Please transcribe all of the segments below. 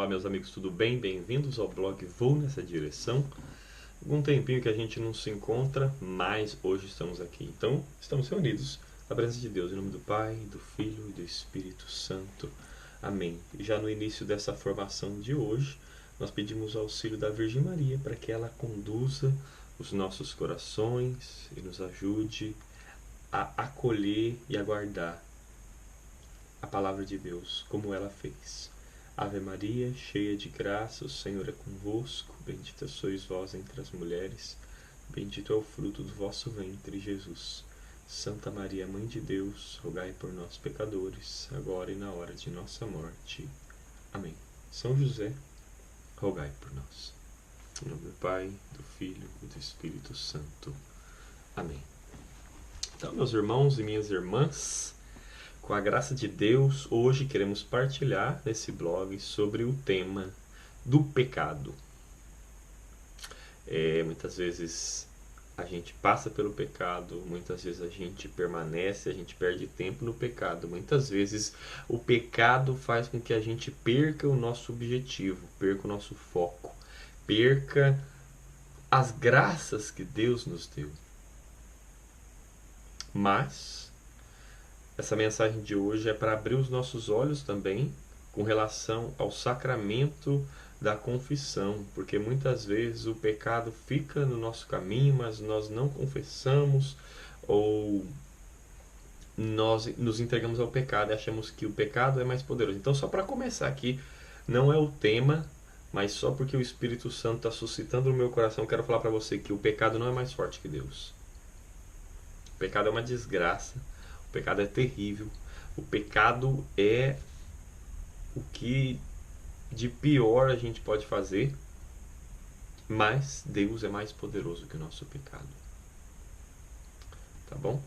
Olá, meus amigos, tudo bem? Bem-vindos ao blog Vou Nessa Direção. Algum tempinho que a gente não se encontra, mas hoje estamos aqui. Então, estamos reunidos na presença de Deus, em nome do Pai, do Filho e do Espírito Santo. Amém. E já no início dessa formação de hoje, nós pedimos o auxílio da Virgem Maria para que ela conduza os nossos corações e nos ajude a acolher e aguardar a palavra de Deus, como ela fez. Ave Maria, cheia de graça, o Senhor é convosco, bendita sois vós entre as mulheres, bendito é o fruto do vosso ventre, Jesus. Santa Maria, Mãe de Deus, rogai por nós, pecadores, agora e na hora de nossa morte. Amém. São José, rogai por nós. Em nome do Pai, do Filho e do Espírito Santo. Amém. Então, meus irmãos e minhas irmãs, com a graça de Deus, hoje queremos partilhar nesse blog sobre o tema do pecado. Muitas vezes a gente passa pelo pecado, muitas vezes a gente permanece, a gente perde tempo no pecado. Muitas vezes o pecado faz com que a gente perca o nosso objetivo, perca o nosso foco, perca as graças que Deus nos deu. Mas essa mensagem de hoje é para abrir os nossos olhos também com relação ao sacramento da confissão, porque muitas vezes o pecado fica no nosso caminho, mas nós não confessamos ou nós nos entregamos ao pecado e achamos que o pecado é mais poderoso. Então, só para começar aqui, não é o tema, mas só porque o Espírito Santo está suscitando no meu coração, quero falar para você que o pecado não é mais forte que Deus. O pecado é uma desgraça. O pecado é terrível. O pecado é o que de pior a gente pode fazer, mas Deus é mais poderoso que o nosso pecado. Tá bom?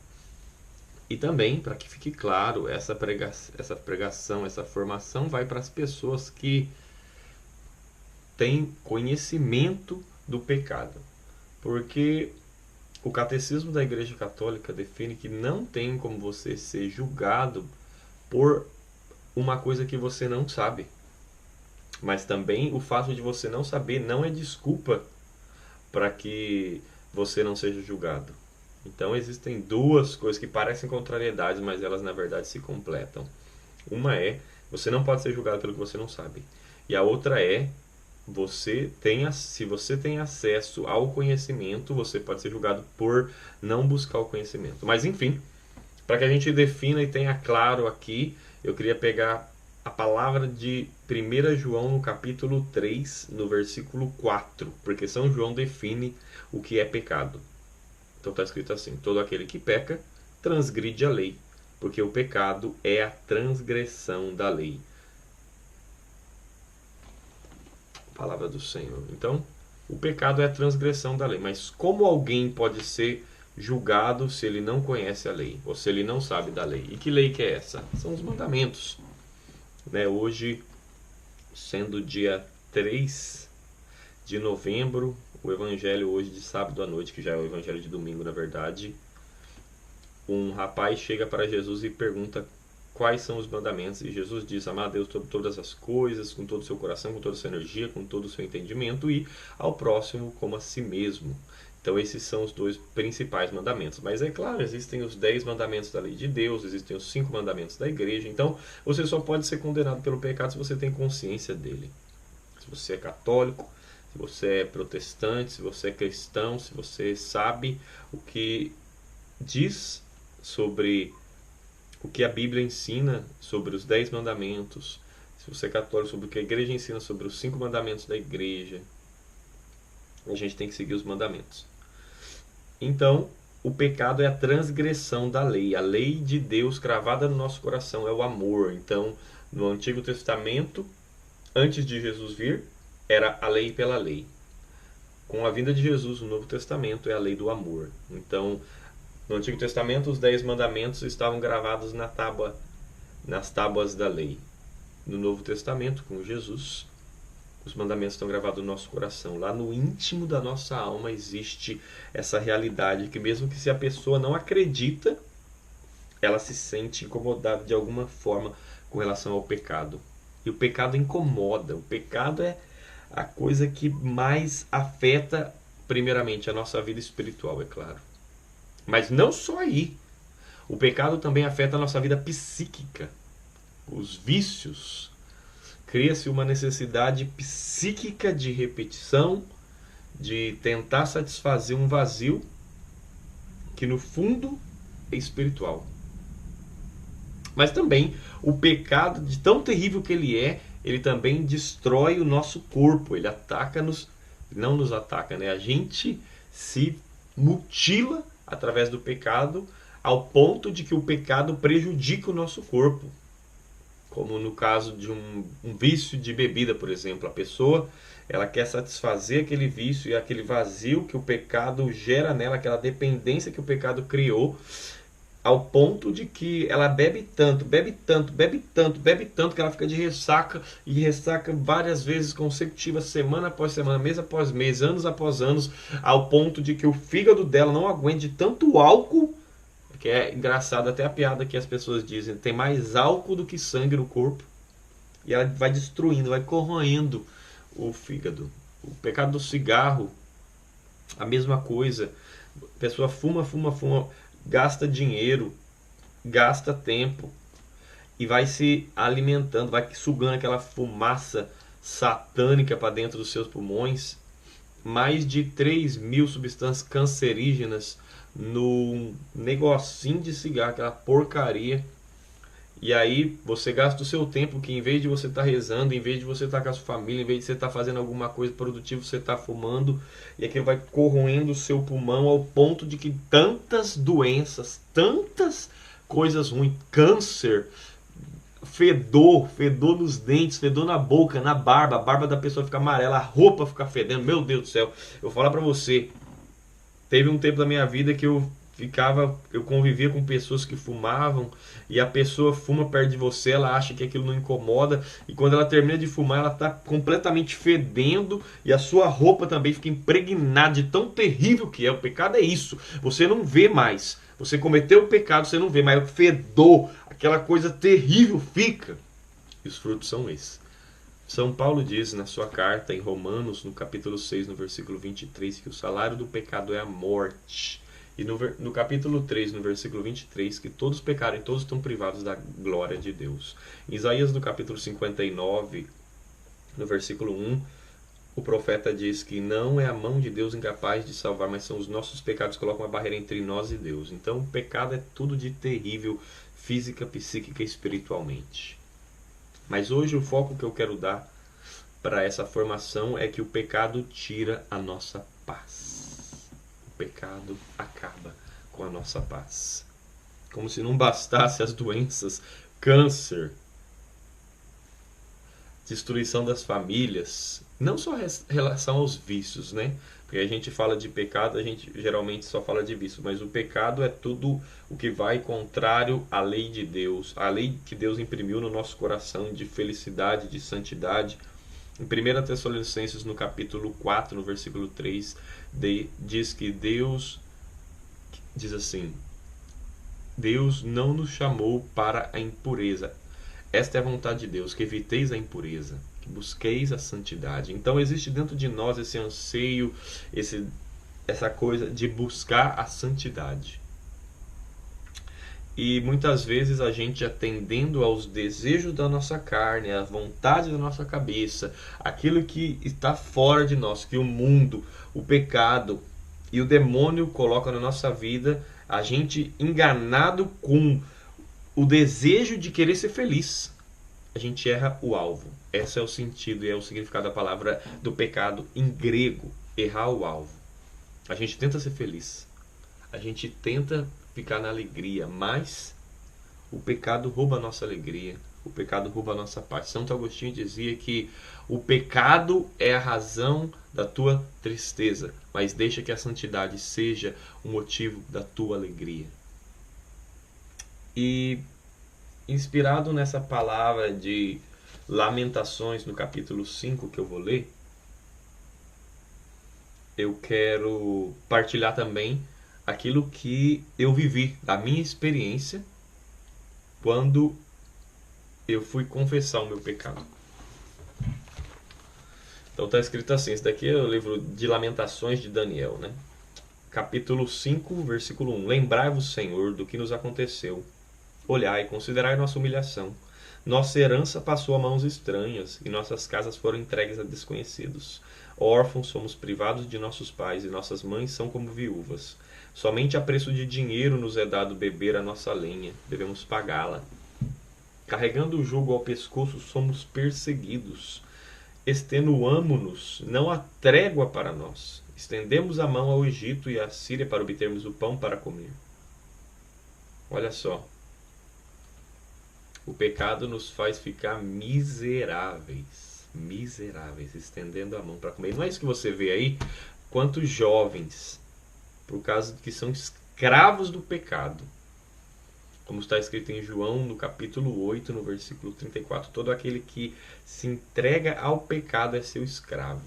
E também, para que fique claro, essa pregação, essa formação vai para as pessoas que têm conhecimento do pecado. Porque o Catecismo da Igreja Católica define que não tem como você ser julgado por uma coisa que você não sabe. Mas também o fato de você não saber não é desculpa para que você não seja julgado. Então existem duas coisas que parecem contrariedades, mas elas na verdade se completam. Uma é, você não pode ser julgado pelo que você não sabe. E a outra é, se você tem acesso ao conhecimento, você pode ser julgado por não buscar o conhecimento. Mas enfim, para que a gente defina e tenha claro aqui, eu queria pegar a palavra de 1 João no capítulo 3, no versículo 4, porque São João define o que é pecado. Então está escrito assim: todo aquele que peca transgride a lei, porque o pecado é a transgressão da lei. Palavra do Senhor. Então, o pecado é a transgressão da lei. Mas como alguém pode ser julgado se ele não conhece a lei? Ou se ele não sabe da lei? E que lei que é essa? São os mandamentos. Hoje, sendo dia 3 de novembro, o evangelho hoje de sábado à noite, que já é o evangelho de domingo na verdade, um rapaz chega para Jesus e pergunta quais são os mandamentos, e Jesus diz: amar a Deus sobre todas as coisas, com todo o seu coração, com toda a sua energia, com todo o seu entendimento, e ao próximo como a si mesmo. Então esses são os dois principais mandamentos. Mas é claro, existem os 10 mandamentos da lei de Deus, existem os 5 mandamentos da igreja. Então você só pode ser condenado pelo pecado se você tem consciência dele. Se você é católico, se você é protestante, se você é cristão, se você sabe o que diz sobre o que a Bíblia ensina sobre os 10 mandamentos, se você é católico, sobre o que a igreja ensina sobre os 5 mandamentos da igreja, a gente tem que seguir os mandamentos. Então, o pecado é a transgressão da lei. A lei de Deus cravada no nosso coração é o amor. Então, no Antigo Testamento, antes de Jesus vir, era a lei pela lei. Com a vinda de Jesus, no Novo Testamento, é a lei do amor. Então, no Antigo Testamento, os 10 mandamentos estavam gravados nas tábuas da lei. No Novo Testamento, com Jesus, os mandamentos estão gravados no nosso coração. Lá no íntimo da nossa alma existe essa realidade que, mesmo que se a pessoa não acredita, ela se sente incomodada de alguma forma com relação ao pecado. E o pecado incomoda. O pecado é a coisa que mais afeta, primeiramente, a nossa vida espiritual, é claro. Mas não só aí. O pecado também afeta a nossa vida psíquica. Os vícios. Cria-se uma necessidade psíquica de repetição, de tentar satisfazer um vazio que no fundo é espiritual. Mas também o pecado, de tão terrível que ele também destrói o nosso corpo. Ele ataca-nos, não nos ataca, né? A gente se mutila através do pecado ao ponto de que o pecado prejudica o nosso corpo. Como no caso de um vício de bebida, por exemplo. A pessoa, ela quer satisfazer aquele vício e aquele vazio que o pecado gera nela, aquela dependência que o pecado criou, ao ponto de que ela bebe tanto, bebe tanto, bebe tanto, bebe tanto, que ela fica de ressaca, e ressaca várias vezes consecutivas, semana após semana, mês após mês, anos após anos, ao ponto de que o fígado dela não aguente de tanto álcool, que é engraçado até a piada que as pessoas dizem, tem mais álcool do que sangue no corpo, e ela vai destruindo, vai corroendo o fígado. O pecado do cigarro, a mesma coisa. A pessoa fuma, gasta dinheiro, gasta tempo e vai se alimentando, vai sugando aquela fumaça satânica para dentro dos seus pulmões. Mais de 3.000 substâncias cancerígenas no negocinho de cigarro, aquela porcaria. E aí você gasta o seu tempo que, em vez de você estar rezando, em vez de você estar com a sua família, em vez de você estar fazendo alguma coisa produtiva, você está fumando, e aquilo vai corroendo o seu pulmão ao ponto de que tantas doenças, tantas coisas ruins, câncer, fedor nos dentes, fedor na boca, na barba, a barba da pessoa fica amarela, a roupa fica fedendo, meu Deus do céu. Eu vou falar pra você, teve um tempo da minha vida que eu convivia com pessoas que fumavam, e a pessoa fuma perto de você, ela acha que aquilo não incomoda, e quando ela termina de fumar, ela está completamente fedendo, e a sua roupa também fica impregnada de tão terrível que é. O pecado é isso, você não vê mais, você cometeu o pecado, você não vê, mas o fedor, aquela coisa terrível fica, e os frutos são esses. São Paulo diz na sua carta em Romanos, no capítulo 6, no versículo 23, que o salário do pecado é a morte. E no capítulo 3, no versículo 23, que todos pecaram e todos estão privados da glória de Deus. Em Isaías, no capítulo 59, no versículo 1, o profeta diz que não é a mão de Deus incapaz de salvar, mas são os nossos pecados que colocam uma barreira entre nós e Deus. Então, o pecado é tudo de terrível, física, psíquica e espiritualmente. Mas hoje o foco que eu quero dar para essa formação é que o pecado tira a nossa paz. O pecado acaba com a nossa paz. Como se não bastasse as doenças, câncer, destruição das famílias, não só em relação aos vícios, né? Porque a gente fala de pecado, a gente geralmente só fala de vício, mas o pecado é tudo o que vai contrário à lei de Deus, a lei que Deus imprimiu no nosso coração de felicidade, de santidade. Em 1 Tessalonicenses, no capítulo 4, no versículo 3, diz que Deus, diz assim, Deus não nos chamou para a impureza. Esta é a vontade de Deus, que eviteis a impureza, que busqueis a santidade. Então existe dentro de nós esse anseio, essa coisa de buscar a santidade. E muitas vezes a gente, atendendo aos desejos da nossa carne, à vontade da nossa cabeça, aquilo que está fora de nós, que o mundo, o pecado e o demônio colocam na nossa vida, a gente enganado com o desejo de querer ser feliz, a gente erra o alvo. Esse é o sentido e é o significado da palavra do pecado em grego, errar o alvo. A gente tenta ser feliz, a gente tenta ficar na alegria, mas o pecado rouba a nossa alegria, o pecado rouba a nossa paz. Santo Agostinho dizia que o pecado é a razão da tua tristeza, mas deixa que a santidade seja o motivo da tua alegria. E inspirado nessa palavra de Lamentações, no capítulo 5 que eu vou ler, eu quero partilhar também aquilo que eu vivi, da minha experiência, quando eu fui confessar o meu pecado. Então está escrito assim, esse daqui é o livro de Lamentações de Daniel, né? Capítulo 5, versículo 1. Lembrai-vos, Senhor, do que nos aconteceu. Olhai, considerai nossa humilhação. Nossa herança passou a mãos estranhas, e nossas casas foram entregues a desconhecidos. Órfãos somos privados de nossos pais, e nossas mães são como viúvas. Somente a preço de dinheiro nos é dado beber a nossa lenha, devemos pagá-la. Carregando o jugo ao pescoço, somos perseguidos. Extenuamo-nos, não há trégua para nós. Estendemos a mão ao Egito e à Síria para obtermos o pão para comer. Olha só. O pecado nos faz ficar miseráveis. Miseráveis, estendendo a mão para comer. Não é isso que você vê aí? Quantos jovens, por causa de que são escravos do pecado, como está escrito em João, no capítulo 8, no versículo 34, todo aquele que se entrega ao pecado é seu escravo.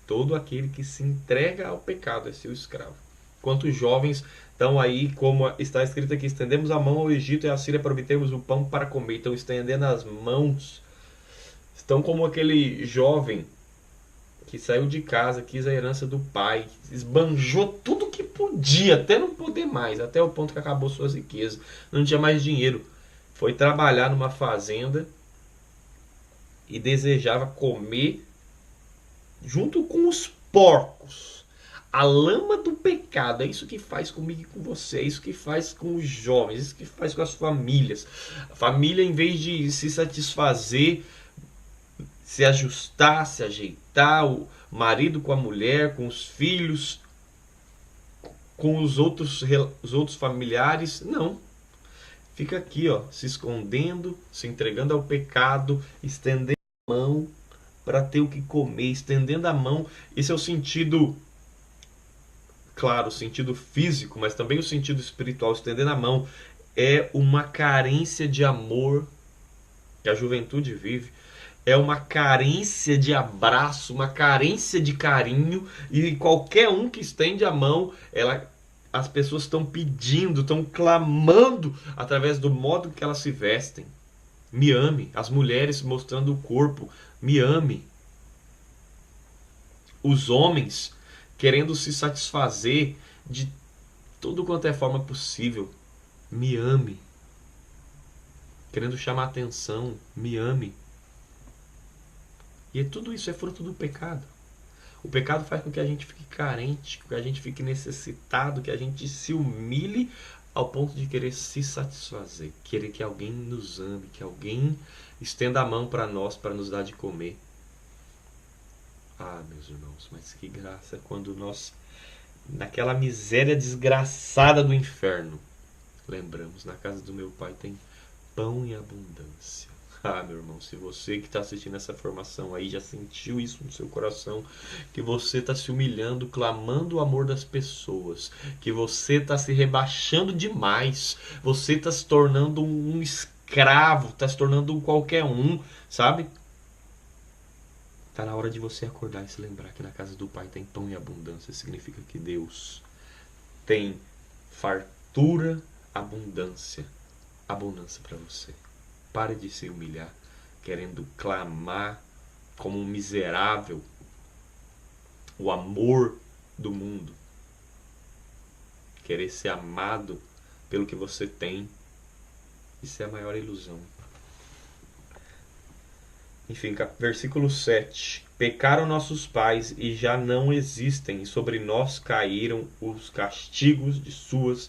Todo aquele que se entrega ao pecado é seu escravo. Quantos jovens estão aí, como está escrito aqui, estendemos a mão ao Egito e à Síria para obtermos o pão para comer. Estão estendendo as mãos. Estão como aquele jovem que saiu de casa, quis a herança do pai, esbanjou tudo que podia, até não poder mais, até o ponto que acabou suas riquezas, não tinha mais dinheiro. Foi trabalhar numa fazenda e desejava comer junto com os porcos. A lama do pecado, é isso que faz comigo e com você, é isso que faz com os jovens, é isso que faz com as famílias. A família, em vez de se satisfazer, se ajustar, se ajeitar, o marido com a mulher, com os filhos, com os outros familiares, não. Fica aqui, ó, se escondendo, se entregando ao pecado, estendendo a mão para ter o que comer, estendendo a mão. Esse é o sentido, claro, o sentido físico, mas também o sentido espiritual. Estendendo a mão é uma carência de amor que a juventude vive. É uma carência de abraço, uma carência de carinho, e qualquer um que estende a mão, as pessoas estão pedindo, estão clamando através do modo que elas se vestem. Me ame. As mulheres mostrando o corpo. Me ame. Os homens querendo se satisfazer de tudo quanto é forma possível. Me ame. Querendo chamar atenção. Me ame. E tudo isso é fruto do pecado. O pecado faz com que a gente fique carente, que a gente fique necessitado, que a gente se humilhe ao ponto de querer se satisfazer, querer que alguém nos ame, que alguém estenda a mão para nós, para nos dar de comer. Ah, meus irmãos, mas que graça quando nós, naquela miséria desgraçada do inferno, lembramos, na casa do meu pai tem pão em abundância. Ah, meu irmão, se você que está assistindo essa formação aí já sentiu isso no seu coração, que você está se humilhando, clamando o amor das pessoas, que você está se rebaixando demais, você está se tornando um escravo, está se tornando um qualquer um, sabe? Está na hora de você acordar e se lembrar que na casa do Pai tem pão em abundância. Significa que Deus tem fartura, abundância para você. Pare de se humilhar, querendo clamar como um miserável o amor do mundo. Querer ser amado pelo que você tem. Isso é a maior ilusão. Enfim, versículo 7. Pecaram nossos pais e já não existem, e sobre nós caíram os castigos de suas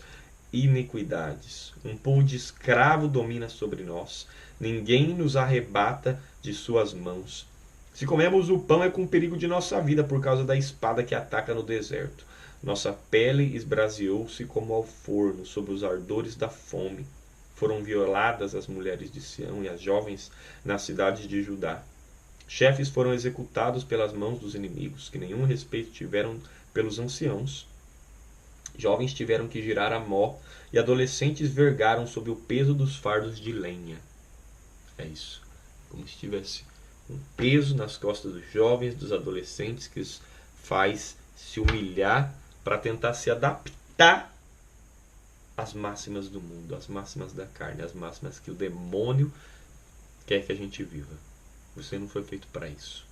iniquidades. Um povo de escravo domina sobre nós. Ninguém nos arrebata de suas mãos. Se comemos o pão é com perigo de nossa vida por causa da espada que ataca no deserto. Nossa pele esbraseou-se como ao forno sob os ardores da fome. Foram violadas as mulheres de Sião e as jovens nas cidades de Judá. Chefes foram executados pelas mãos dos inimigos, que nenhum respeito tiveram pelos anciãos. Jovens tiveram que girar a mó, e adolescentes vergaram sob o peso dos fardos de lenha. É isso. Como se tivesse um peso nas costas dos jovens, dos adolescentes, que os faz se humilhar para tentar se adaptar às máximas do mundo, às máximas da carne, às máximas que o demônio quer que a gente viva. Você não foi feito para isso.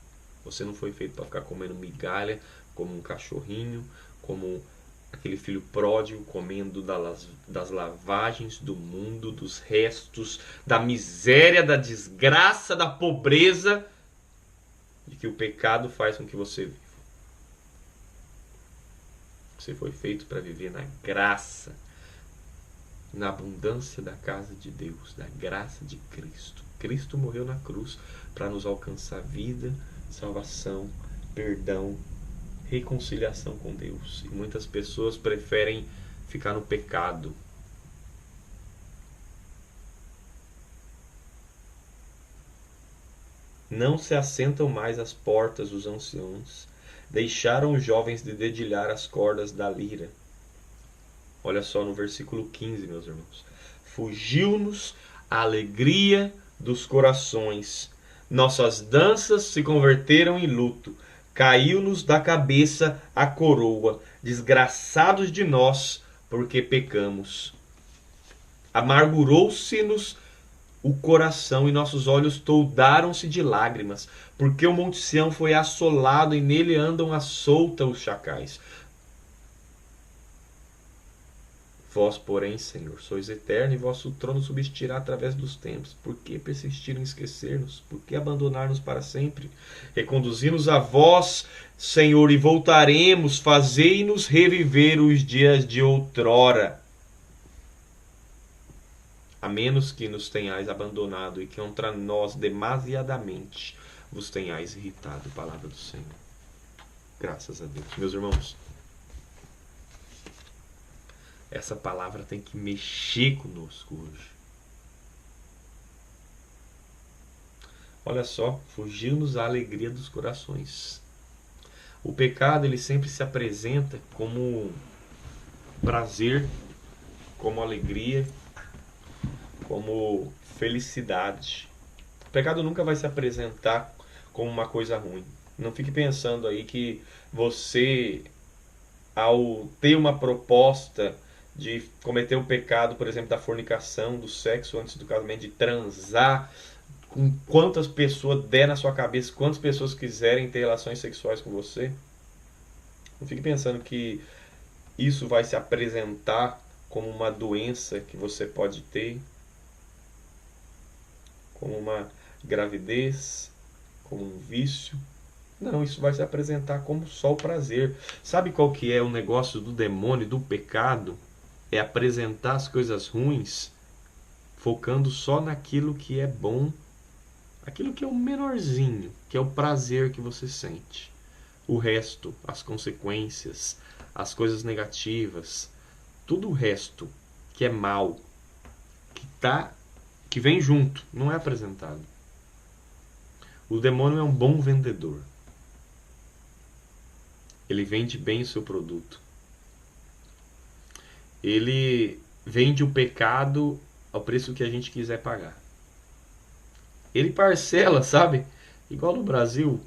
Você não foi feito para ficar comendo migalha como um cachorrinho, como aquele filho pródigo comendo das lavagens do mundo, dos restos, da miséria, da desgraça, da pobreza de que o pecado faz com que você viva. Você foi feito para viver na graça, na abundância da casa de Deus, da graça de Cristo. Cristo morreu na cruz para nos alcançar vida, salvação, perdão, reconciliação com Deus. E muitas pessoas preferem ficar no pecado. Não se assentam mais às portas os anciãos, deixaram os jovens de dedilhar as cordas da lira. Olha só no versículo 15, meus irmãos. Fugiu-nos a alegria dos corações, nossas danças se converteram em luto, caiu-nos da cabeça a coroa, desgraçados de nós, porque pecamos. Amargurou-se-nos o coração e nossos olhos toldaram-se de lágrimas, porque o Monte Sião foi assolado e nele andam à solta os chacais. Vós, porém, Senhor, sois eterno e vosso trono subsistirá através dos tempos. Por que persistir em esquecer-nos? Por que abandonar-nos para sempre? Reconduzi-nos a vós, Senhor, e voltaremos, fazei-nos reviver os dias de outrora. A menos que nos tenhais abandonado e que contra nós demasiadamente vos tenhais irritado. Palavra do Senhor. Graças a Deus. Meus irmãos, essa palavra tem que mexer conosco hoje. Olha só, fugiu-nos a alegria dos corações. O pecado, ele sempre se apresenta como prazer, como alegria, como felicidade. O pecado nunca vai se apresentar como uma coisa ruim. Não fique pensando aí que você, ao ter uma proposta de cometer o pecado, por exemplo, da fornicação, do sexo antes do casamento, de transar com quantas pessoas der na sua cabeça, quantas pessoas quiserem ter relações sexuais com você. Não fique pensando que isso vai se apresentar como uma doença que você pode ter, como uma gravidez, como um vício. Não, isso vai se apresentar como só o prazer. Sabe qual que é o negócio do demônio, do pecado? É apresentar as coisas ruins focando só naquilo que é bom, aquilo que é o menorzinho, que é o prazer que você sente. O resto, as consequências, as coisas negativas, tudo o resto que é mal, que vem junto, não é apresentado. O demônio é um bom vendedor. Ele vende bem o seu produto. Ele vende o pecado ao preço que a gente quiser pagar. Ele parcela, sabe? Igual no Brasil,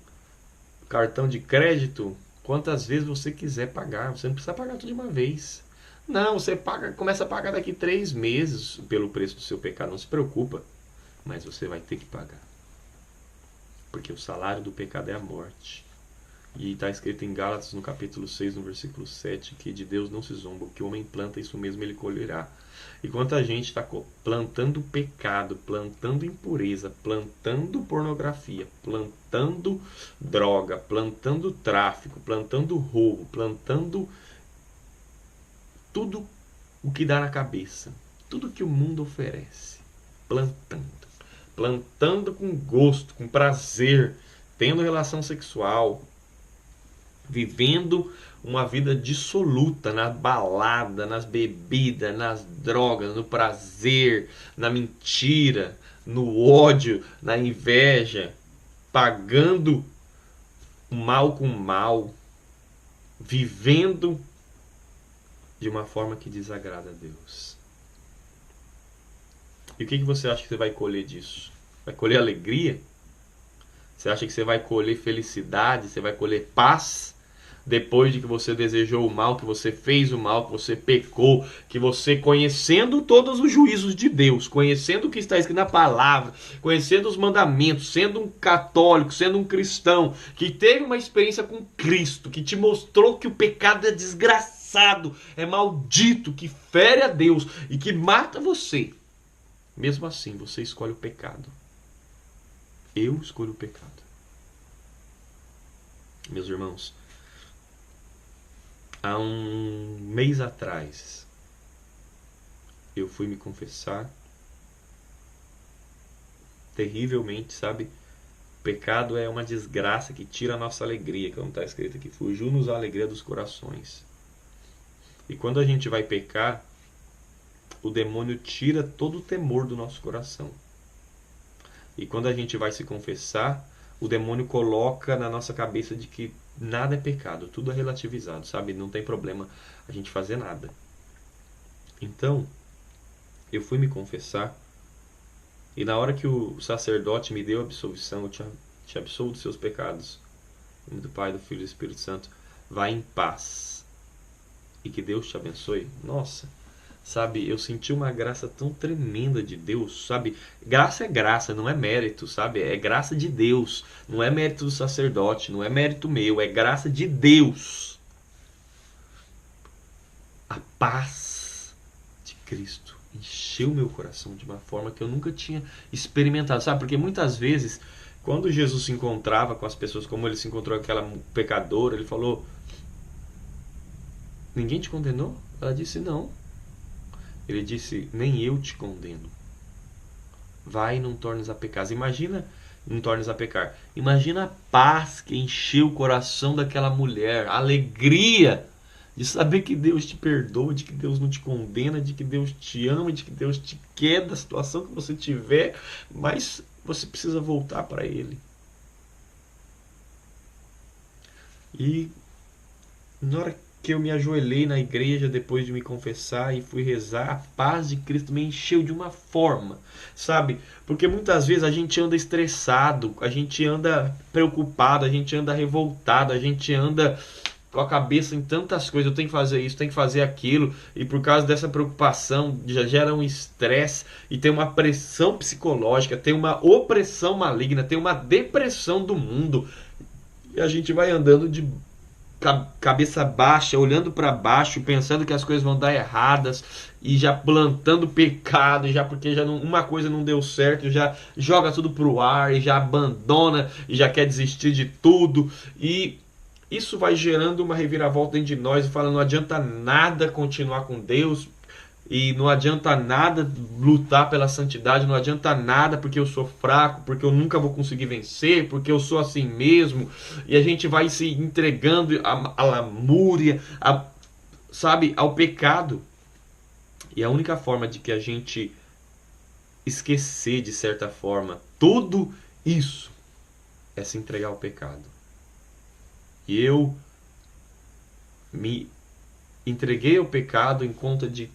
cartão de crédito, quantas vezes você quiser pagar. Você não precisa pagar tudo de uma vez. Não, você começa a pagar daqui 3 meses pelo preço do seu pecado. Não se preocupa. Mas você vai ter que pagar. Porque o salário do pecado é a morte. E está escrito em Gálatas, no capítulo 6, no versículo 7, que de Deus não se zomba. O que o homem planta, isso mesmo ele colherá. E quanta gente está plantando pecado, plantando impureza, plantando pornografia, plantando droga, plantando tráfico, plantando roubo, plantando tudo o que dá na cabeça, tudo que o mundo oferece, plantando com gosto, com prazer, tendo relação sexual, vivendo uma vida dissoluta na balada, nas bebidas, nas drogas, no prazer, na mentira, no ódio, na inveja, pagando o mal com o mal, vivendo de uma forma que desagrada a Deus. E o que você acha que você vai colher disso? Vai colher alegria? Você acha que você vai colher felicidade? Você vai colher paz? depois de que você desejou o mal, que você fez o mal, que você pecou, que você, conhecendo todos os juízos de Deus, conhecendo o que está escrito na palavra, conhecendo os mandamentos, sendo um católico, sendo um cristão, que teve uma experiência com Cristo, que te mostrou que o pecado é desgraçado, é maldito, que fere a Deus e que mata você. Mesmo assim, você escolhe o pecado. Eu escolho o pecado. Meus irmãos, há um mês atrás, eu fui me confessar terrivelmente, sabe? Pecado é uma desgraça que tira a nossa alegria, como está escrito aqui. Fugiu-nos a alegria dos corações. E quando a gente vai pecar, o demônio tira todo o temor do nosso coração. E quando a gente vai se confessar, o demônio coloca na nossa cabeça de que nada é pecado, tudo é relativizado, sabe? Não tem problema a gente fazer nada. Então, eu fui me confessar, e na hora que o sacerdote me deu a absolvição, eu te absolvo dos seus pecados. Em nome do Pai, do Filho e do Espírito Santo, vai em paz. E que Deus te abençoe. Nossa, sabe, eu senti uma graça tão tremenda de Deus, sabe? Graça é graça, não é mérito, sabe? É graça de Deus, não é mérito do sacerdote, não é mérito meu, é graça de Deus. A paz de Cristo encheu meu coração de uma forma que eu nunca tinha experimentado, sabe? Porque muitas vezes, quando Jesus se encontrava com as pessoas, como ele se encontrou com aquela pecadora, ele falou: ninguém te condenou? Ela disse: não. Ele disse: nem eu te condeno. Vai e não tornes a pecar. Imagina, não tornes a pecar. Imagina a paz que encheu o coração daquela mulher, a alegria de saber que Deus te perdoa, de que Deus não te condena, de que Deus te ama, de que Deus te quer da situação que você tiver, mas você precisa voltar para Ele. E na hora que eu me ajoelhei na igreja depois de me confessar e fui rezar, a paz de Cristo me encheu de uma forma, sabe? Porque muitas vezes a gente anda estressado, a gente anda preocupado, a gente anda revoltado, a gente anda com a cabeça em tantas coisas. Eu tenho que fazer isso, tenho que fazer aquilo, e por causa dessa preocupação já gera um estresse e tem uma pressão psicológica, tem uma opressão maligna, tem uma depressão do mundo, e a gente vai andando de cabeça baixa, olhando para baixo, pensando que as coisas vão dar erradas e já plantando pecado, já porque já não, uma coisa não deu certo, já joga tudo pro ar e já abandona e já quer desistir de tudo, e isso vai gerando uma reviravolta dentro de nós e fala: não adianta nada continuar com Deus, e não adianta nada lutar pela santidade, não adianta nada porque eu sou fraco, porque eu nunca vou conseguir vencer, porque eu sou assim mesmo. E a gente vai se entregando à lamúria, sabe, ao pecado. E a única forma de que a gente esquecer, de certa forma, tudo isso é se entregar ao pecado. E eu me entreguei ao pecado em conta de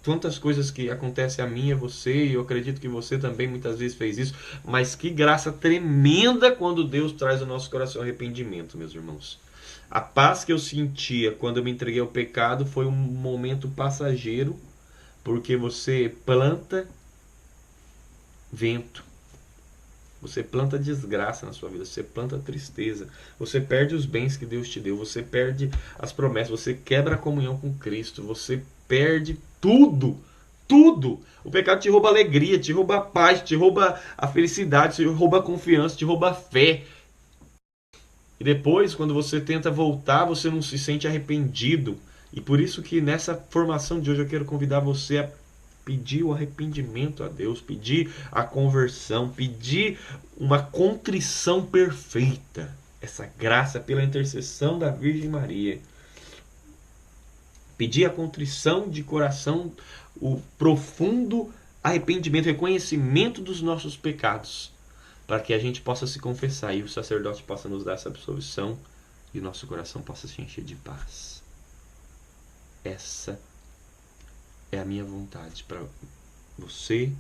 tantas coisas que acontecem a mim e a você, e eu acredito que você também muitas vezes fez isso, mas que graça tremenda quando Deus traz ao nosso coração arrependimento, meus irmãos. A paz que eu sentia quando eu me entreguei ao pecado foi um momento passageiro, porque você planta vento, você planta desgraça na sua vida, você planta tristeza, você perde os bens que Deus te deu, você perde as promessas, você quebra a comunhão com Cristo, você perde tudo, tudo. O pecado te rouba a alegria, te rouba a paz, te rouba a felicidade, te rouba a confiança, te rouba a fé. E depois, quando você tenta voltar, você não se sente arrependido. E por isso que nessa formação de hoje eu quero convidar você a pedir o arrependimento a Deus, pedir a conversão, pedir uma contrição perfeita. Essa graça pela intercessão da Virgem Maria. Pedir a contrição de coração, o profundo arrependimento, reconhecimento dos nossos pecados, para que a gente possa se confessar e o sacerdote possa nos dar essa absolvição e o nosso coração possa se encher de paz. Essa é a minha vontade para você.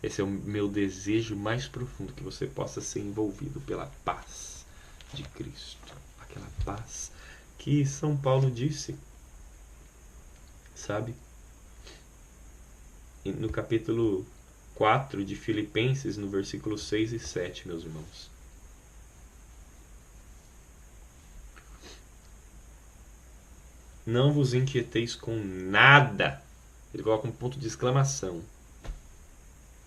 Esse é o meu desejo mais profundo, que você possa ser envolvido pela paz de Cristo. aquela paz que São Paulo disse, sabe? No capítulo 4 de Filipenses, no versículo 6 e 7, meus irmãos. Não vos inquieteis com nada. Ele coloca um ponto de exclamação.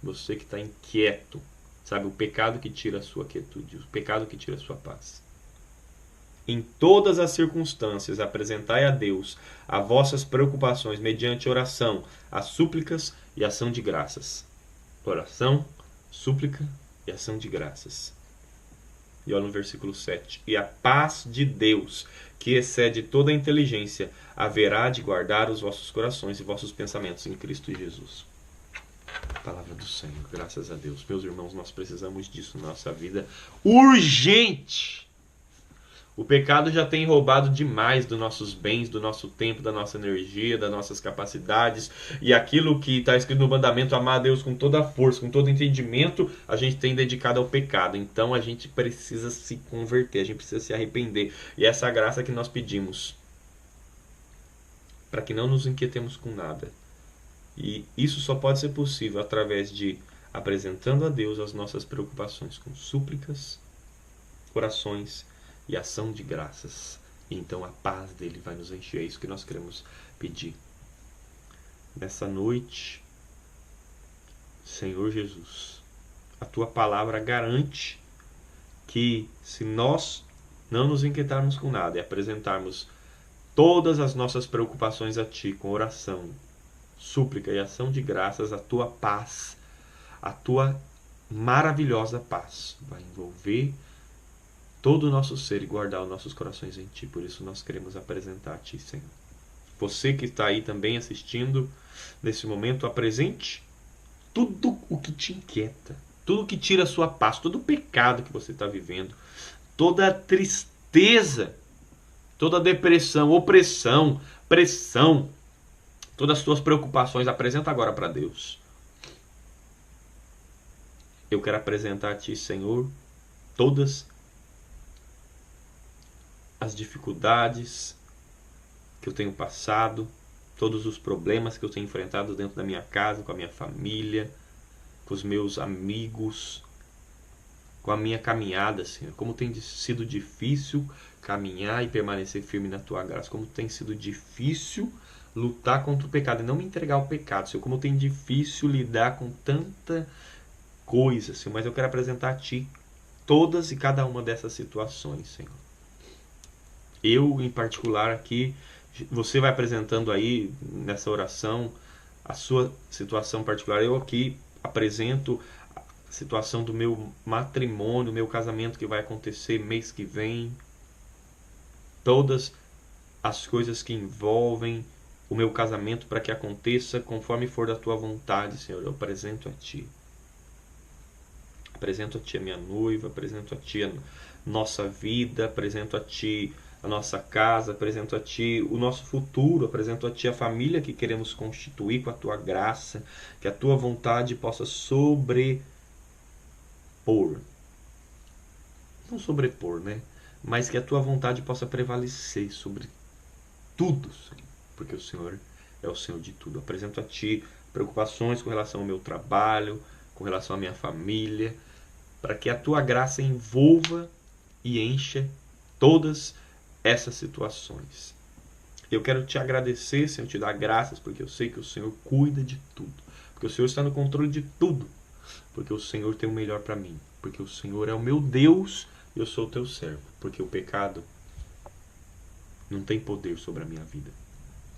Você que está inquieto, sabe? O pecado que tira a sua quietude, o pecado que tira a sua paz. Em todas as circunstâncias, apresentai a Deus as vossas preocupações mediante oração, as súplicas e ação de graças. Oração, súplica e ação de graças. E olha no versículo 7. E a paz de Deus, que excede toda a inteligência, haverá de guardar os vossos corações e vossos pensamentos em Cristo Jesus. Palavra do Senhor, graças a Deus. Meus irmãos, nós precisamos disso na nossa vida urgente. O pecado já tem roubado demais dos nossos bens, do nosso tempo, da nossa energia, das nossas capacidades. E aquilo que está escrito no mandamento, amar a Deus com toda a força, com todo entendimento, a gente tem dedicado ao pecado. Então a gente precisa se converter, a gente precisa se arrepender. E essa é a graça que nós pedimos, para que não nos inquietemos com nada. E isso só pode ser possível através de apresentando a Deus as nossas preocupações com súplicas, orações e ação de graças. E então a paz dele vai nos encher. É isso que nós queremos pedir. Nessa noite, Senhor Jesus, a tua palavra garante que se nós não nos inquietarmos com nada e apresentarmos todas as nossas preocupações a ti com oração, súplica e ação de graças, a tua paz, a tua maravilhosa paz vai envolver todo o nosso ser e guardar os nossos corações em ti. Por isso nós queremos apresentar a ti, Senhor. Você que está aí também assistindo nesse momento, apresente tudo o que te inquieta, tudo que tira a sua paz, todo o pecado que você está vivendo, toda a tristeza, toda a depressão, opressão, pressão, todas as suas preocupações, apresenta agora para Deus. Eu quero apresentar a ti, Senhor, todas as dificuldades que eu tenho passado, todos os problemas que eu tenho enfrentado dentro da minha casa, com a minha família, com os meus amigos, com a minha caminhada, Senhor. Como tem sido difícil caminhar e permanecer firme na tua graça. Como tem sido difícil lutar contra o pecado e não me entregar ao pecado, Senhor. Como tem difícil lidar com tanta coisa, Senhor. Mas eu quero apresentar a ti todas e cada uma dessas situações, Senhor. Eu, em particular, aqui, você vai apresentando aí nessa oração a sua situação particular. Eu aqui apresento a situação do meu matrimônio, meu casamento que vai acontecer mês que vem. Todas as coisas que envolvem o meu casamento para que aconteça conforme for da tua vontade, Senhor. Eu apresento a ti. Apresento a ti a minha noiva, apresento a ti a nossa vida, apresento a ti a nossa casa, apresento a ti o nosso futuro, apresento a ti a família que queremos constituir com a tua graça, que a tua vontade possa sobrepor, não sobrepor, né? Mas que a tua vontade possa prevalecer sobre tudo, Senhor, porque o Senhor é o Senhor de tudo. Apresento a ti preocupações com relação ao meu trabalho, com relação à minha família, para que a tua graça envolva e encha todas essas situações. Eu quero te agradecer, Senhor, te dar graças, porque eu sei que o Senhor cuida de tudo, porque o Senhor está no controle de tudo, porque o Senhor tem o melhor para mim, porque o Senhor é o meu Deus e eu sou o teu servo, porque o pecado não tem poder sobre a minha vida,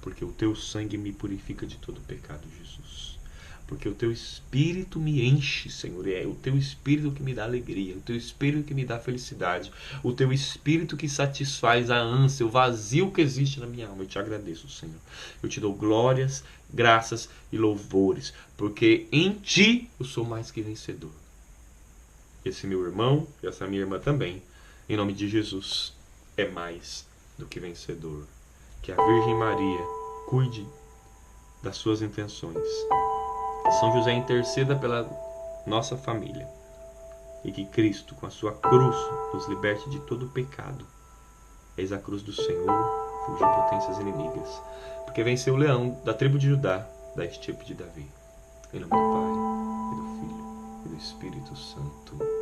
porque o teu sangue me purifica de todo pecado, Jesus. Porque o teu Espírito me enche, Senhor. É o teu Espírito que me dá alegria, o teu Espírito que me dá felicidade, o teu Espírito que satisfaz a ânsia, o vazio que existe na minha alma. Eu te agradeço, Senhor. Eu te dou glórias, graças e louvores, porque em ti eu sou mais que vencedor. Esse meu irmão e essa minha irmã também, em nome de Jesus, é mais do que vencedor. Que a Virgem Maria cuide das suas intenções. São José interceda pela nossa família e que Cristo, com a sua cruz, nos liberte de todo pecado Eis a cruz do Senhor, fugiu potências inimigas, porque venceu o leão da tribo de Judá, da estirpe de Davi. Em nome do Pai, e do Filho, e do Espírito Santo.